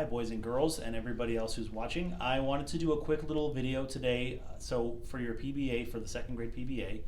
Hi boys and girls and everybody else who's watching. I wanted to do a quick little video today. So for your PBA, for the second grade PBA,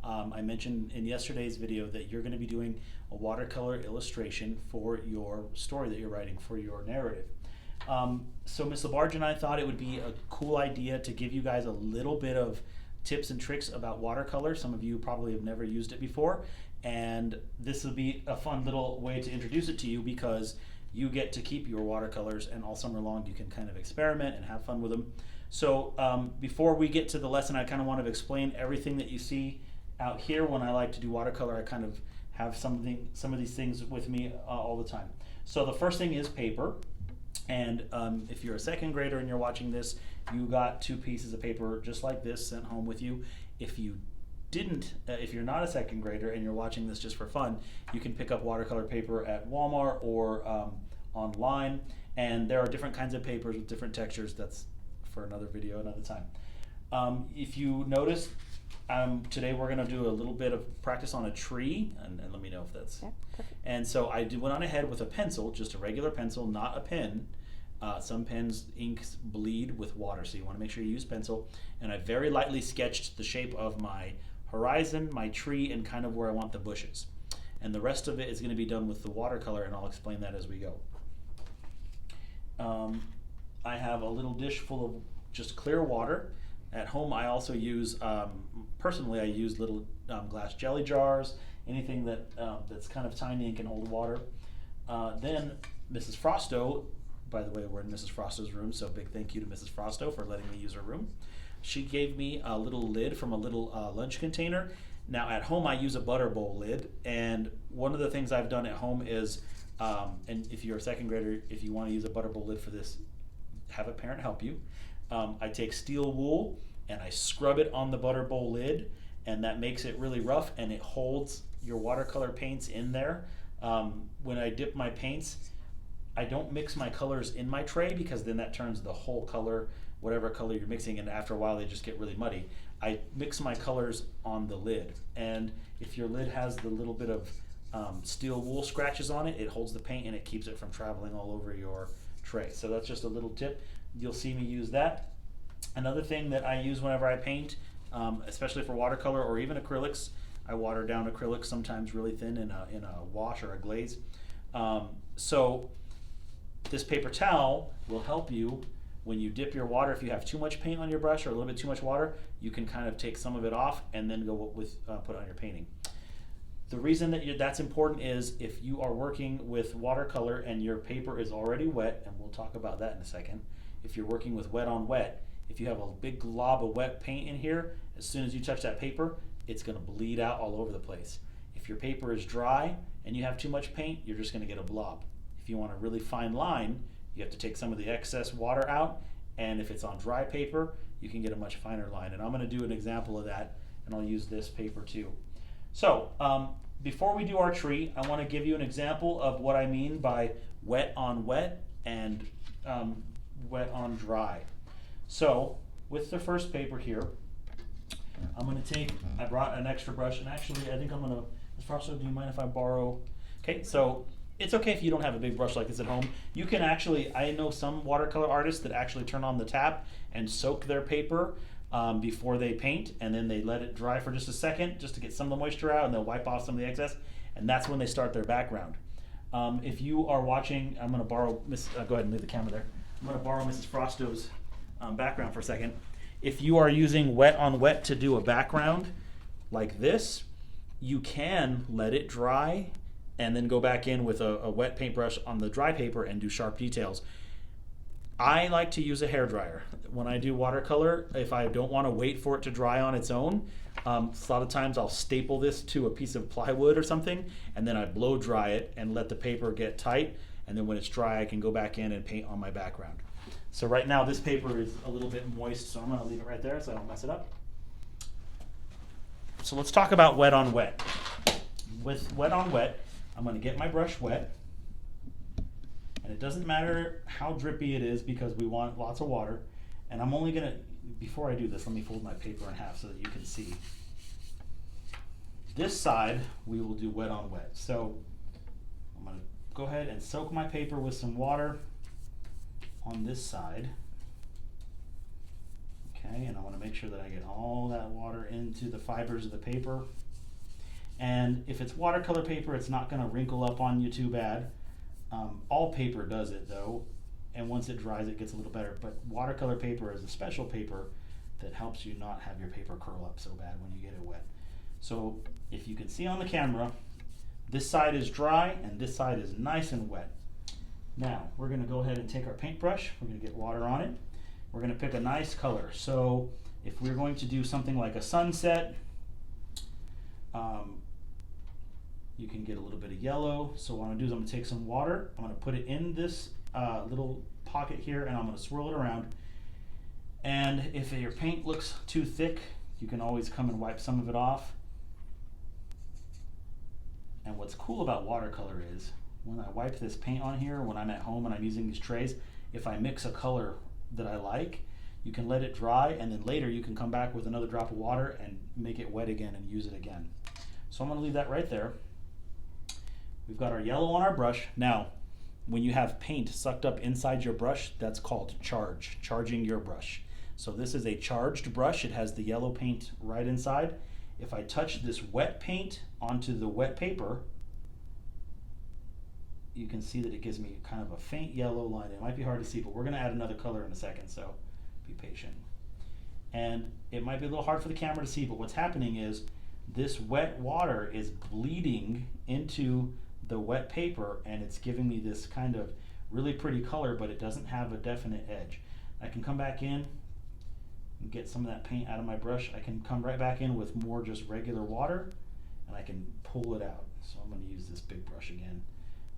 I mentioned in yesterday's video that you're going to be doing a watercolor illustration for your story that you're writing, for your narrative. So Ms. Labarge and I thought it would be a cool idea to give you guys a little bit of tips and tricks about watercolor. Some of you probably have never used it before, and this will be a fun little way to introduce it to you because you get to keep your watercolors, and all summer long you can kind of experiment and have fun with them. So before we get to the lesson, I kind of want to explain everything that you see out here. When I like to do watercolor, I kind of have some of these things with me all the time. So the first thing is paper, and if you're a second grader and you're watching this, you got 2 pieces of paper just like this sent home with you. If you didn't, if you're not a second grader and you're watching this just for fun, you can pick up watercolor paper at Walmart or online, and there are different kinds of papers with different textures. That's for another video another time. If you notice, today we're going to do a little bit of practice on a tree, and let me know if that's... Yeah, perfect. And so I went on ahead with a pencil, just a regular pencil, not a pen. Some pens, inks bleed with water, so you want to make sure you use pencil. And I very lightly sketched the shape of my horizon, my tree, and kind of where I want the bushes. And the rest of it is going to be done with the watercolor, and I'll explain that as we go. I have a little dish full of just clear water. At home I also use, personally I use little glass jelly jars, anything that that's kind of tiny and can hold water. Then Mrs. Frosto, by the way, we're in Mrs. Frosto's room, so big thank you to Mrs. Frosto for letting me use her room. She gave me a little lid from a little lunch container. Now at home I use a butter bowl lid, and one of the things I've done at home is, and if you're a second grader, if you want to use a butter bowl lid for this, have a parent help you. I take steel wool and I scrub it on the butter bowl lid, and that makes it really rough and it holds your watercolor paints in there. When I dip my paints, I don't mix my colors in my tray because then that turns the whole color, whatever color you're mixing, and after a while they just get really muddy. I mix my colors on the lid, and if your lid has the little bit of steel wool scratches on it, it holds the paint and it keeps it from traveling all over your tray. So that's just a little tip. You'll see me use that. Another thing that I use whenever I paint, especially for watercolor or even acrylics, I water down acrylics sometimes really thin in a wash or a glaze. So this paper towel will help you when you dip your water. If you have too much paint on your brush or a little bit too much water, you can kind of take some of it off and then go with put it on your painting. The reason that that's important is if you are working with watercolor and your paper is already wet, and we'll talk about that in a second. If you're working with wet on wet, if you have a big glob of wet paint in here, as soon as you touch that paper, it's going to bleed out all over the place. If your paper is dry and you have too much paint, you're just going to get a blob. If you want a really fine line, you have to take some of the excess water out, and if it's on dry paper, you can get a much finer line. And I'm going to do an example of that, and I'll use this paper too. So before we do our tree, I want to give you an example of what I mean by wet on wet and wet on dry. So with the first paper here, I'm going to take, I brought an extra brush, and actually I think I'm going to, Ms. Frosto, do you mind if I borrow? Okay, so it's okay if you don't have a big brush like this at home. You can actually, I know some watercolor artists that actually turn on the tap and soak their paper before they paint, and then they let it dry for just a second just to get some of the moisture out, and they'll wipe off some of the excess, and that's when they start their background. If you are watching, I'm going to borrow, go ahead and leave the camera there. I'm going to borrow Mrs. Frosto's background for a second. If you are using wet on wet to do a background like this, you can let it dry and then go back in with a wet paintbrush on the dry paper and do sharp details. I like to use a hairdryer. When I do watercolor, if I don't want to wait for it to dry on its own, a lot of times I'll staple this to a piece of plywood or something, and then I blow dry it and let the paper get tight, and then when it's dry I can go back in and paint on my background. So right now this paper is a little bit moist, so I'm going to leave it right there so I don't mess it up. So let's talk about wet on wet. With wet on wet, I'm going to get my brush wet, and it doesn't matter how drippy it is because we want lots of water. And I'm only going to, before I do this, let me fold my paper in half so that you can see. This side we will do wet on wet. So I'm going to go ahead and soak my paper with some water. on this side. Okay, and I want to make sure that I get all that water into the fibers of the paper. And if it's watercolor paper, it's not going to wrinkle up on you too bad. All paper does it though, and once it dries it gets a little better, but watercolor paper is a special paper that helps you not have your paper curl up so bad when you get it wet. So if you can see on the camera, this side is dry and this side is nice and wet. Now we're going to go ahead and take our paintbrush, we're going to get water on it, we're going to pick a nice color. So if we're going to do something like a sunset, you can get a little bit of yellow. So what I'm going to do is I'm going to take some water, I'm going to put it in this little pocket here, and I'm going to swirl it around. And if your paint looks too thick, you can always come and wipe some of it off. And what's cool about watercolor is when I wipe this paint on here, when I'm at home and I'm using these trays, if I mix a color that I like, you can let it dry, and then later you can come back with another drop of water and make it wet again and use it again. So I'm going to leave that right there. We've got our yellow on our brush. Now, when you have paint sucked up inside your brush, that's called charging your brush. So this is a charged brush. It has the yellow paint right inside. If I touch this wet paint onto the wet paper, you can see that it gives me kind of a faint yellow line. It might be hard to see, but we're going to add another color in a second, so be patient. And it might be a little hard for the camera to see, but what's happening is this wet water is bleeding into the wet paper, and it's giving me this kind of really pretty color, but it doesn't have a definite edge. I can come back in and get some of that paint out of my brush. I can come right back in with more just regular water, and I can pull it out. So I'm going to use this big brush again.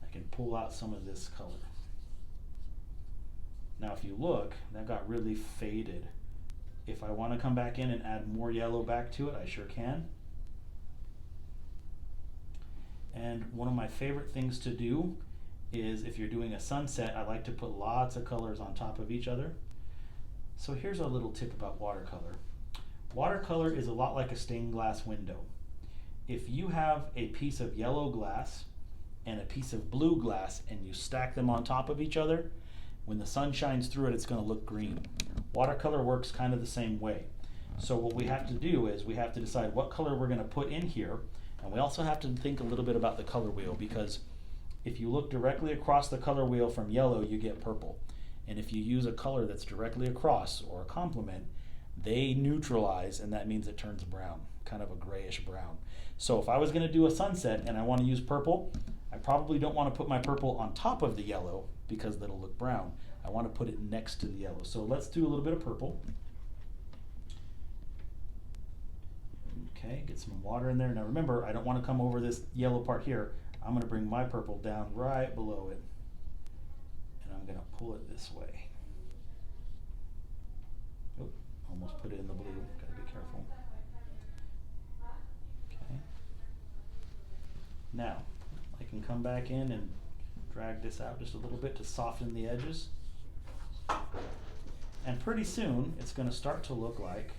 I can pull out some of this color. Now if you look, that got really faded. If I want to come back in and add more yellow back to it, I sure can. And one of my favorite things to do is, if you're doing a sunset, I like to put lots of colors on top of each other. So here's a little tip about watercolor. Watercolor is a lot like a stained glass window. If you have a piece of yellow glass and a piece of blue glass and you stack them on top of each other, when the sun shines through it, it's going to look green. Watercolor works kind of the same way. So what we have to do is we have to decide what color we're going to put in here. And we also have to think a little bit about the color wheel, because if you look directly across the color wheel from yellow, you get purple. And if you use a color that's directly across, or a complement, they neutralize, and that means it turns brown, kind of a grayish brown. So if I was going to do a sunset and I want to use purple, I probably don't want to put my purple on top of the yellow because that'll look brown. I want to put it next to the yellow. So let's do a little bit of purple. Okay, get some water in there. Now remember, I don't want to come over this yellow part here. I'm going to bring my purple down right below it, and I'm going to pull it this way. Oh, almost put it in the blue. Got to be careful. Okay. Now I can come back in and drag this out just a little bit to soften the edges, and pretty soon it's going to start to look like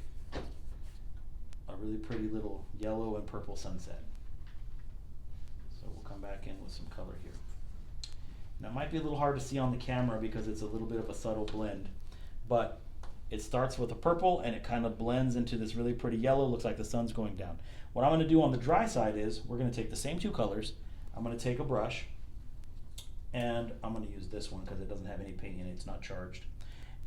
a really pretty little yellow and purple sunset. So we'll come back in with some color here. Now it might be a little hard to see on the camera because it's a little bit of a subtle blend, but it starts with a purple and it kind of blends into this really pretty yellow. Looks like the sun's going down. What I'm going to do on the dry side is we're going to take the same two colors. I'm going to take a brush, and I'm going to use this one because it doesn't have any paint in it, it's not charged.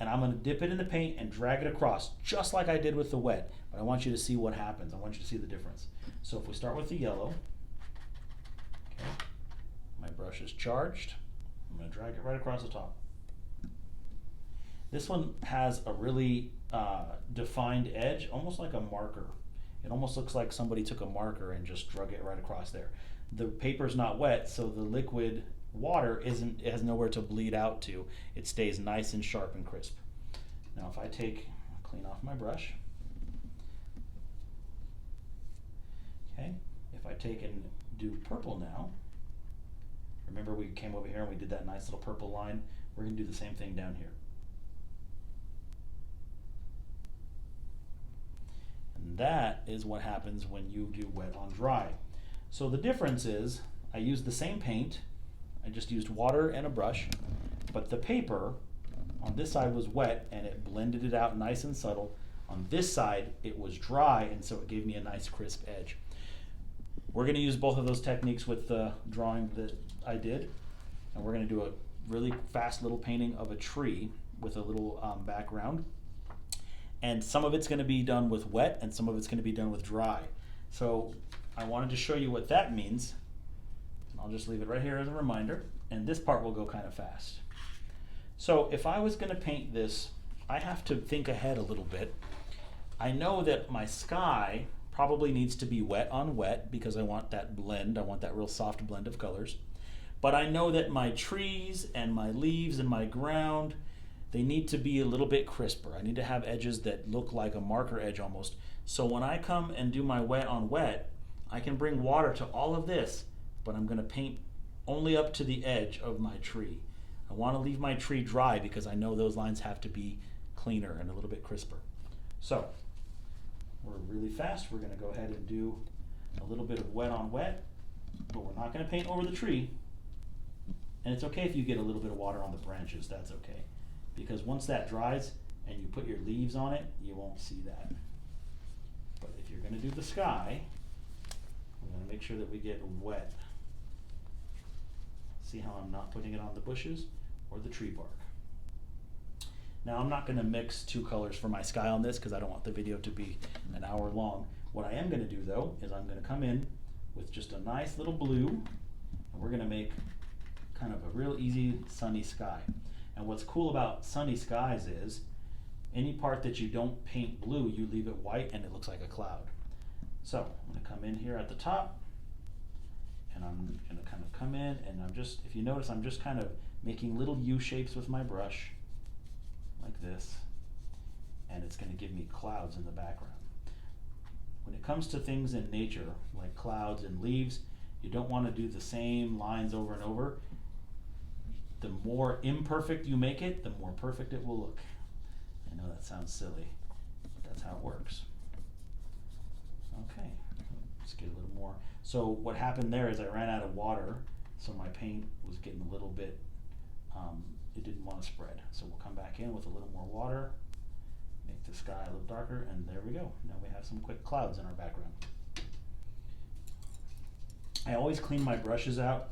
And I'm going to dip it in the paint and drag it across, just like I did with the wet. But I want you to see what happens. I want you to see the difference. So if we start with the yellow, okay, my brush is charged. I'm going to drag it right across the top. This one has a really defined edge, almost like a marker. It almost looks like somebody took a marker and just drug it right across there. The paper's not wet, so the liquid water it has nowhere to bleed out to. It stays nice and sharp and crisp. Now if I clean off my brush, okay, if I take and do purple now, remember we came over here and we did that nice little purple line, we're going to do the same thing down here. And that is what happens when you do wet on dry. So the difference is I used the same paint, I just used water and a brush, but the paper on this side was wet and it blended it out nice and subtle. On this side, it was dry, and so it gave me a nice crisp edge. We're gonna use both of those techniques with the drawing that I did, and we're gonna do a really fast little painting of a tree with a little background. And some of it's gonna be done with wet and some of it's gonna be done with dry. So I wanted to show you what that means. I'll just leave it right here as a reminder, and this part will go kind of fast. So if I was gonna paint this, I have to think ahead a little bit. I know that my sky probably needs to be wet on wet because I want that blend, I want that real soft blend of colors. But I know that my trees and my leaves and my ground, they need to be a little bit crisper. I need to have edges that look like a marker edge almost. So when I come and do my wet on wet, I can bring water to all of this, but I'm gonna paint only up to the edge of my tree. I wanna leave my tree dry because I know those lines have to be cleaner and a little bit crisper. So, we're really fast. We're gonna go ahead and do a little bit of wet on wet, but we're not gonna paint over the tree. And it's okay if you get a little bit of water on the branches, that's okay. Because once that dries and you put your leaves on it, you won't see that. But if you're gonna do the sky, we're gonna make sure that we get wet. See how I'm not putting it on the bushes or the tree bark. Now I'm not gonna mix two colors for my sky on this because I don't want the video to be an hour long. What I am gonna do though, is I'm gonna come in with just a nice little blue, and we're gonna make kind of a real easy sunny sky. And what's cool about sunny skies is any part that you don't paint blue, you leave it white and it looks like a cloud. So I'm gonna come in here at the top, and I'm gonna kind of come in, and I'm just, if you notice, I'm just kind of making little U shapes with my brush, like this, and it's gonna give me clouds in the background. When it comes to things in nature, like clouds and leaves, you don't wanna do the same lines over and over. The more imperfect you make it, the more perfect it will look. I know that sounds silly, but that's how it works. Okay, let's get a little more. So what happened there is I ran out of water, so my paint was getting a little bit, it didn't want to spread. So we'll come back in with a little more water, make the sky a little darker, and there we go. Now we have some quick clouds in our background. I always clean my brushes out.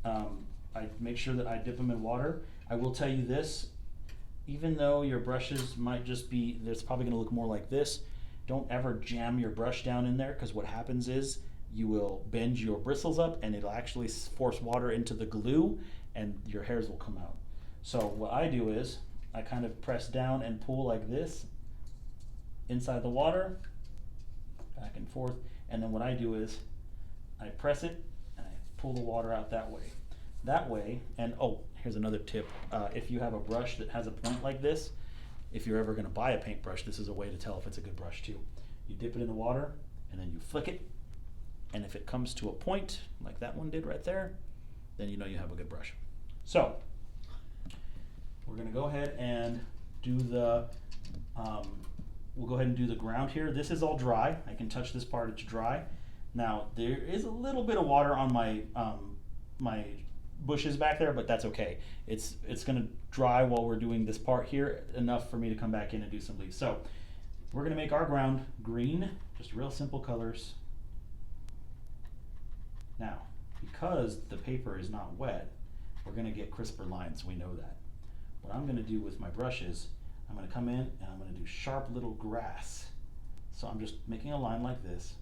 I make sure that I dip them in water. I will tell you this, even though your brushes might just be, it's probably gonna look more like this, don't ever jam your brush down in there, because what happens is you will bend your bristles up and it'll actually force water into the glue and your hairs will come out. So what I do is I kind of press down and pull like this inside the water, back and forth, and then what I do is I press it and I pull the water out that way. That way, and oh, here's another tip. If you have a brush that has a point like this, if you're ever gonna buy a paintbrush, this is a way to tell if it's a good brush too. You dip it in the water and then you flick it, and if it comes to a point, like that one did right there, then you know you have a good brush. So, we're gonna go ahead and do the, we'll go ahead and do the ground here. This is all dry. I can touch this part, it's dry. Now, there is a little bit of water on my, my bushes back there, but that's okay. It's gonna dry while we're doing this part here, enough for me to come back in and do some leaves. So, we're gonna make our ground green, just real simple colors. Now, because the paper is not wet, we're gonna get crisper lines, we know that. What I'm gonna do with my brushes, I'm gonna come in and I'm gonna do sharp little grass. So I'm just making a line like this,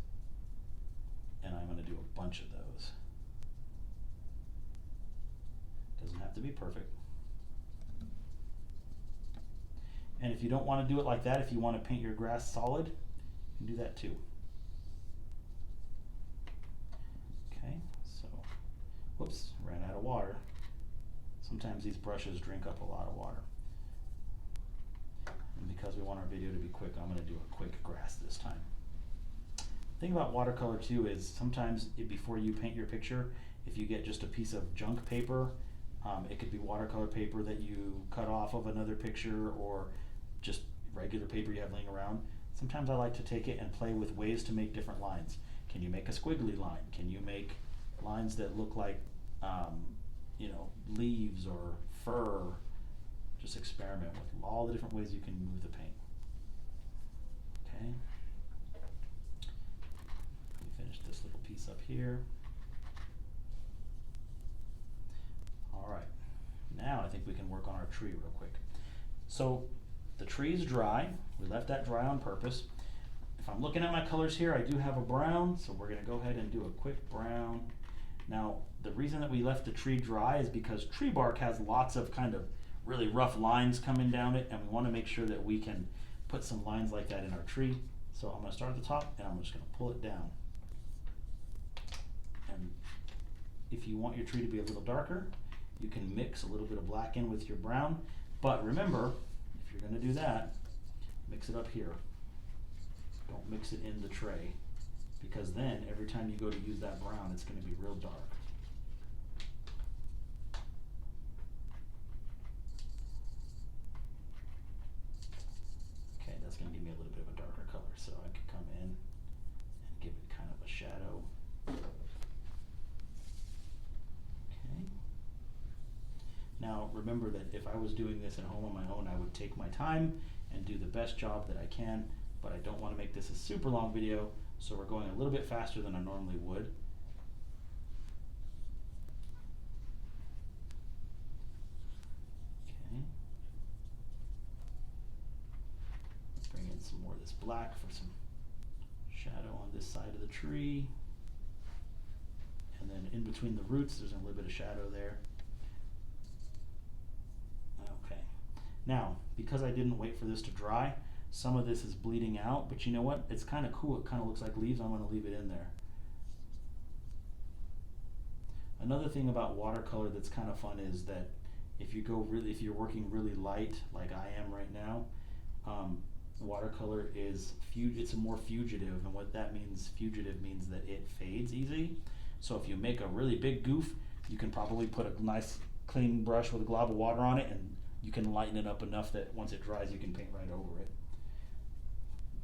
and I'm gonna do a bunch of those. Doesn't have to be perfect. And if you don't wanna do it like that, if you wanna paint your grass solid, you can do that too. Okay, so, whoops, ran out of water. Sometimes these brushes drink up a lot of water. And because we want our video to be quick, I'm gonna do a quick grass this time. The thing about watercolor too is sometimes before you paint your picture, if you get just a piece of junk paper, it could be watercolor paper that you cut off of another picture or just regular paper you have laying around. Sometimes I like to take it and play with ways to make different lines. Can you make a squiggly line? Can you make lines that look like you know, leaves or fur? just experiment with all the different ways you can move the paint. Okay. Let me finish this little piece up here. All right. Now I think we can work on our tree real quick. So the tree is dry. We left that dry on purpose. If I'm looking at my colors here, I do have a brown, so we're gonna go ahead and do a quick brown. Now, the reason that we left the tree dry is because tree bark has lots of kind of really rough lines coming down it, and we wanna make sure that we can put some lines like that in our tree. So I'm gonna start at the top, and I'm just gonna pull it down. And if you want your tree to be a little darker, you can mix a little bit of black in with your brown, but remember, if you're gonna do that, mix it up here. Don't mix it in the tray, because then every time you go to use that brown, it's gonna be real dark. Okay, that's gonna give me a little bit of a darker color, so I could come in and give it kind of a shadow. Okay. Now, remember that if I was doing this at home on my own, I would take my time and do the best job that I can, but I don't want to make this a super long video, so we're going a little bit faster than I normally would. Okay. Bring in some more of this black for some shadow on this side of the tree. And then in between the roots, there's a little bit of shadow there. Okay. Now, because I didn't wait for this to dry, some of this is bleeding out, but you know what? It's kind of cool. It kind of looks like leaves. I'm going to leave it in there. Another thing about watercolor that's kind of fun is that if you're working really light, like I am right now, watercolor it's more fugitive, and what that means, fugitive means that it fades easy. So if you make a really big goof, you can probably put a nice clean brush with a glob of water on it, and you can lighten it up enough that once it dries, you can paint right over it.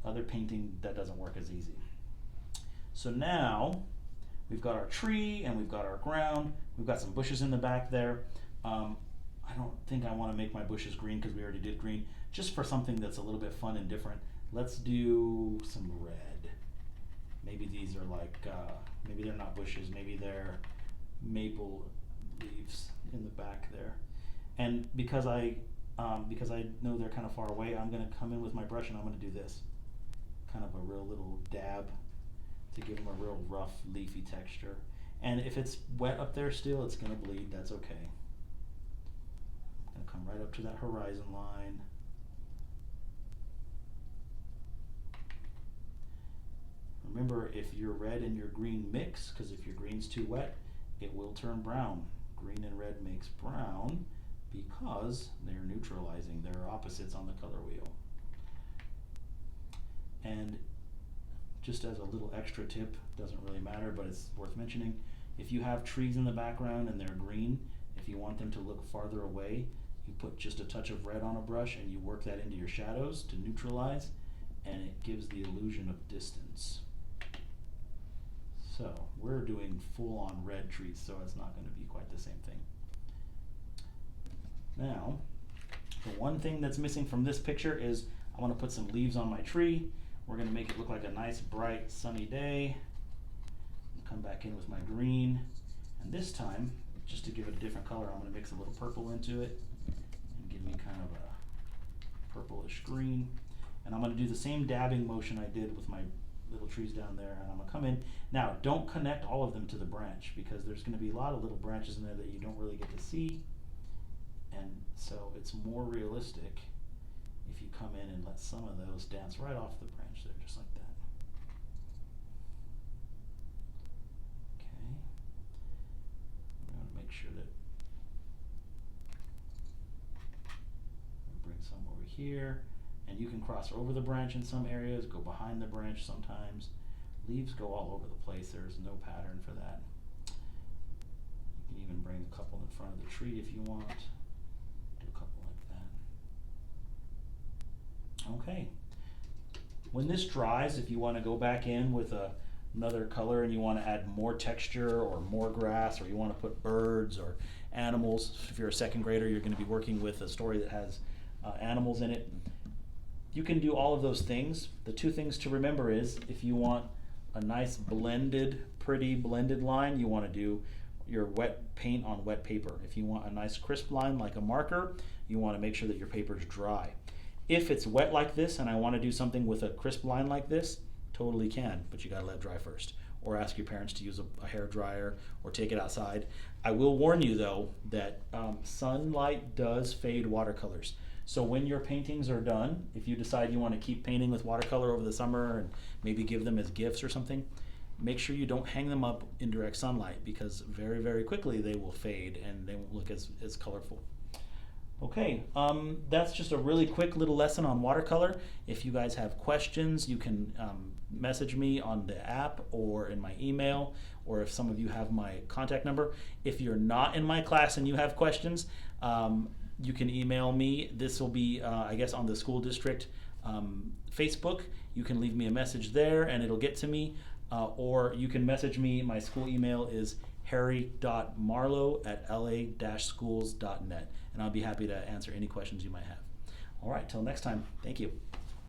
Other painting, that doesn't work as easy. So now we've got our tree and we've got our ground. We've got some bushes in the back there. I don't think I want to make my bushes green because we already did green. Just for something that's a little bit fun and different, let's do some red. Maybe these are like, maybe they're not bushes, maybe they're maple leaves in the back there. And because I know they're kind of far away, I'm going to come in with my brush and I'm going to do this. Kind of a real little dab to give them a real rough leafy texture. And if it's wet up there still, it's going to bleed. That's okay. I'm going to come right up to that horizon line. Remember, if your red and your green mix, because if your green's too wet, it will turn brown. Green and red makes brown because they're neutralizing. They're opposites on the color wheel. And just as a little extra tip, doesn't really matter, but it's worth mentioning, if you have trees in the background and they're green, if you want them to look farther away, you put just a touch of red on a brush and you work that into your shadows to neutralize, and it gives the illusion of distance. So we're doing full-on red trees, so it's not going to be quite the same thing. Now, the one thing that's missing from this picture is I want to put some leaves on my tree. We're going to make it look like a nice, bright, sunny day. Come back in with my green. And this time, just to give it a different color, I'm going to mix a little purple into it and give me kind of a purplish green. And I'm going to do the same dabbing motion I did with my little trees down there, and I'm going to come in. Now, don't connect all of them to the branch, because there's going to be a lot of little branches in there that you don't really get to see. And so it's more realistic if you come in and let some of those dance right off the branch there, just like that. Okay. I'm going to make sure that bring some over here, and you can cross over the branch in some areas, go behind the branch sometimes. Leaves go all over the place. There's no pattern for that. You can even bring a couple in front of the tree if you want. Do a couple like that. Okay. When this dries, if you want to go back in with another color and you want to add more texture or more grass, or you want to put birds or animals. If you're a second grader, you're going to be working with a story that has animals in it. You can do all of those things. The two things to remember is, if you want a nice blended, pretty blended line, you want to do your wet paint on wet paper. If you want a nice crisp line like a marker, you want to make sure that your paper is dry. If it's wet like this and I want to do something with a crisp line like this, totally can, but you got to let it dry first. Or ask your parents to use a hair dryer or take it outside. I will warn you though that sunlight does fade watercolors. So when your paintings are done, if you decide you want to keep painting with watercolor over the summer and maybe give them as gifts or something, make sure you don't hang them up in direct sunlight, because very, very quickly they will fade and they won't look as colorful. Okay, that's just a really quick little lesson on watercolor. If you guys have questions, you can message me on the app or in my email, or if some of you have my contact number. If you're not in my class and you have questions, you can email me. This will be, I guess, on the school district Facebook. You can leave me a message there and it'll get to me. Or you can message me. My school email is harry.marlow@la-schools.net. And I'll be happy to answer any questions you might have. All right, till next time. Thank you.